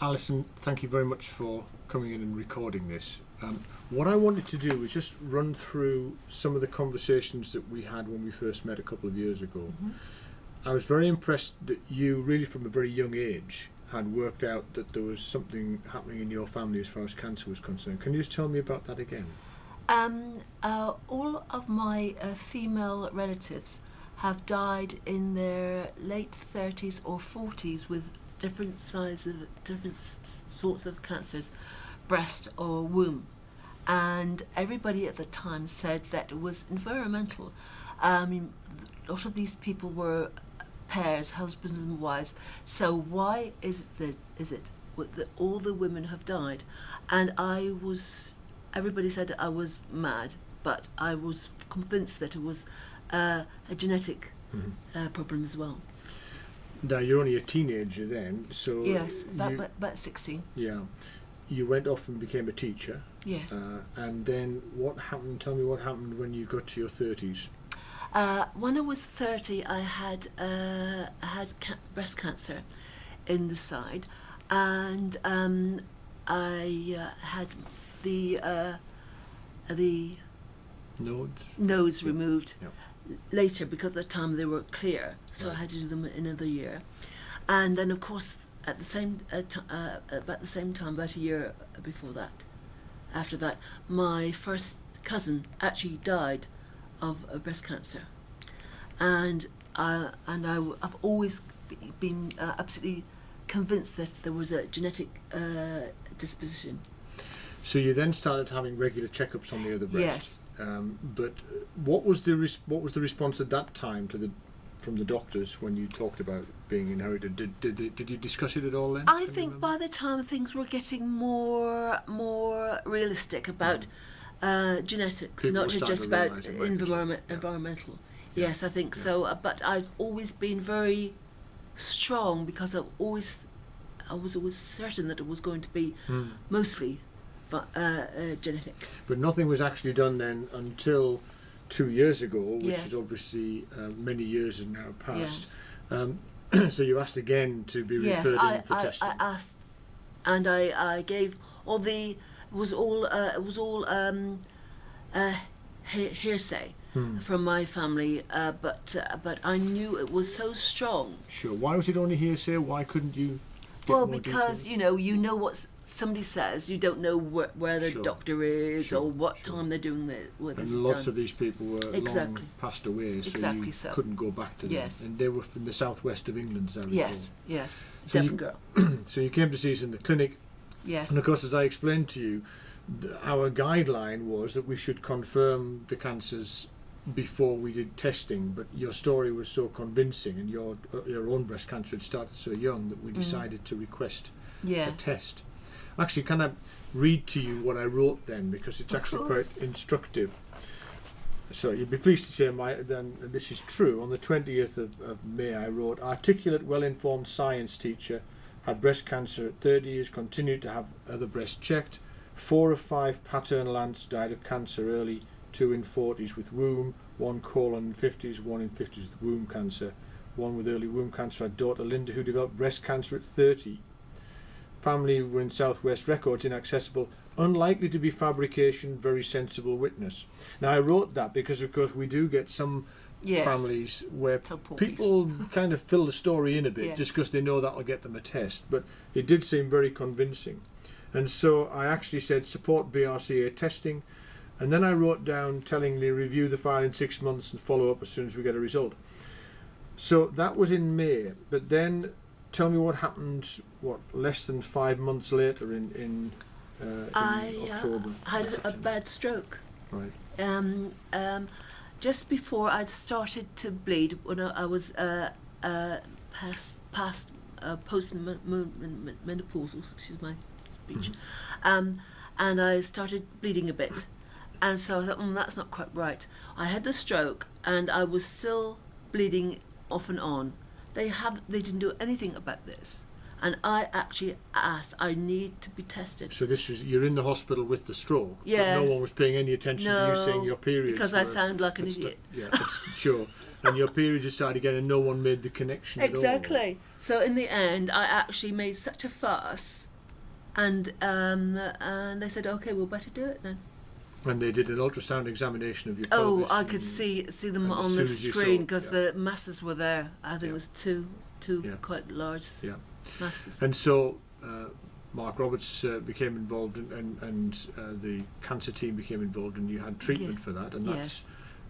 Alison, thank you very much for coming in and recording this. What I wanted to do was just run through some of the conversations that we had when we first met a couple of years ago. Mm-hmm. I was very impressed that you really from a very young age had worked out that there was something happening in your family as far as cancer was concerned. Can you just tell me about that again? All of my female relatives have died in their late 30s or 40s with different sizes, different sorts of cancers, breast or womb. And everybody at the time said that it was environmental. A lot of these people were pairs, husbands and wives. So why is it that all the women have died? And everybody said I was mad, but I was convinced that it was a genetic problem as well. Now, you're only a teenager then, so... Yes, about 16. Yeah. You went off and became a teacher. Yes. And then what happened? Tell me what happened when you got to your 30s. When I was 30, I had breast cancer in the side, and I had the nodes removed later because at the time they were clear, so I had to do them another year. And then, of course, at the same about the same time, about a year before that, after that, my first cousin actually died of breast cancer, and I've always been absolutely convinced that there was a genetic disposition. So you then started having regular checkups on the other breast. Yes. But what was the response at that time from the doctors when you talked about being inherited? Did you discuss it at all then? I think by the time things were getting more realistic about genetics, People not were just starting about to realise it might be environmental. Yeah. Yes, I think so. But I've always been very strong because I was always certain that it was going to be mostly genetic. But nothing was actually done then until 2 years ago, which is obviously many years have now passed. Yes. So you asked again to be referred in for testing. I asked, and I gave all the it was all hearsay from my family, but I knew it was so strong. Sure. Why was it only hearsay? Why couldn't you get Well, more because detail? you know what somebody says, you don't know where the doctor is or what time they're doing where this is And lots done. of these people were long passed away, so couldn't go back to them. Yes. And they were from the southwest of England, as I recall. Yes, So deaf girl. So you came to see us in the clinic. Yes. And of course, as I explained to you, our guideline was that we should confirm the cancers before we did testing, but your story was so convincing and your own breast cancer had started so young that we decided to request a test. Actually, can I read to you what I wrote then, because it's actually quite instructive. So you'd be pleased to say this is true. On the 20th of May I wrote, articulate, well-informed science teacher, had breast cancer at 30 years, continued to have other breasts checked. 4 of 5 paternal aunts died of cancer early, 2 in 40s with womb, 1 colon in 50s, 1 in 50s with womb cancer, 1 with early womb cancer. Had daughter Linda who developed breast cancer at 30. Family were in Southwest, records inaccessible, unlikely to be fabrication, very sensible witness. Now I wrote that because of course we do get some families where people kind of fill the story in a bit just because they know that'll get them a test, but it did seem very convincing. And so I actually said support BRCA testing, and then I wrote down tellingly review the file in 6 months and follow up as soon as we get a result. So that was in May, but then tell me what happened, less than 5 months later in October? I had a bad stroke. Right. Just before I'd started to bleed, when I was past post-menopausal, excuse my speech, and I started bleeding a bit. And so I thought, that's not quite right. I had the stroke and I was still bleeding off and on. They didn't do anything about this, and I actually asked, I need to be tested. So you're in the hospital with the stroke, yes. But no one was paying any attention to you saying your periods because I sound like an idiot. Sure. And your periods had started again and no one made the connection exactly. at all. So in the end, I actually made such a fuss and they said, okay, we'll better do it then. And they did an ultrasound examination of your Oh, pelvis. I could see them and as on soon the as you saw screen it, because yeah. the masses were there. I think Yeah. it was two Yeah. quite large Yeah. masses. And so Mark Roberts became involved, and the cancer team became involved, and you had treatment Yeah. for that, and that's Yes,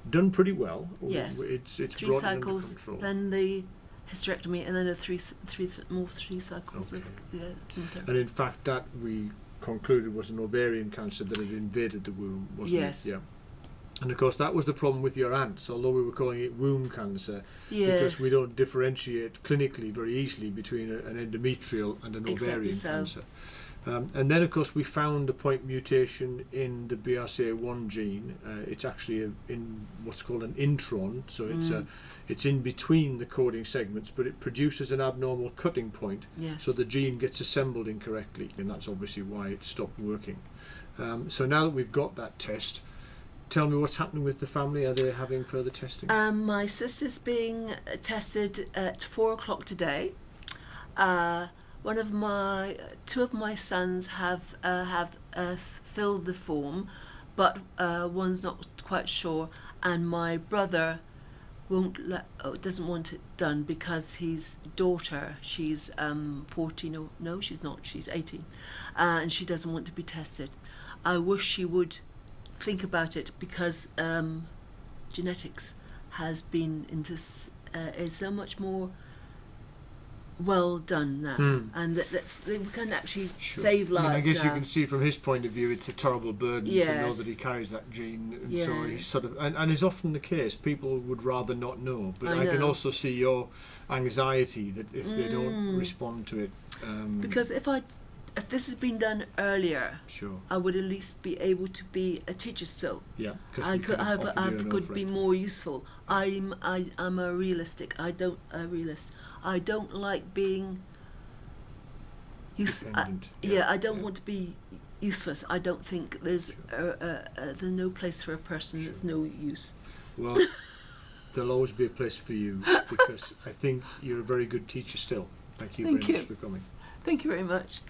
done pretty well. Yes. It's 3 brought it under cycles, control. then the hysterectomy, and then three cycles Okay. of chemotherapy. And in fact, that we concluded was an ovarian cancer that had invaded the womb, wasn't Yes. it? Yeah. And of course, that was the problem with your aunts, although we were calling it womb cancer, because Yes, we don't differentiate clinically very easily between an endometrial and an Exactly ovarian so. cancer. And then, of course, we found a point mutation in the BRCA1 gene. It's actually in what's called an intron, so it's in between the coding segments, but it produces an abnormal cutting point, yes. so the gene gets assembled incorrectly, and that's obviously why it stopped working. So now that we've got that test, tell me what's happening with the family. Are they having further testing? My sister's being tested at 4 o'clock today. Two of my sons have filled the form, but one's not quite sure, and my brother doesn't want it done because his daughter, she's 14, or no, she's not, she's 18, and she doesn't want to be tested. I wish she would think about it because genetics has been is so much more well done now, and we can actually save lives. I mean, I guess now. you can see from his point of view, it's a terrible burden to know Yes. that he carries that gene, and so he's Yes. sort of, and is often the case. People would rather not know, but I I can know. also see your anxiety that if they don't respond to it, Because if this has been done earlier, sure, I would at least be able to be a teacher still. yeah, 'cause I we could can offer you an could be offering. more useful. I'm a realist. I don't like being Dependent, I don't want to be useless. I don't think there's no place for a person that's no use. Well, there'll always be a place for you because I think you're a very good teacher still. Thank you Thank very you. much for coming. Thank you very much.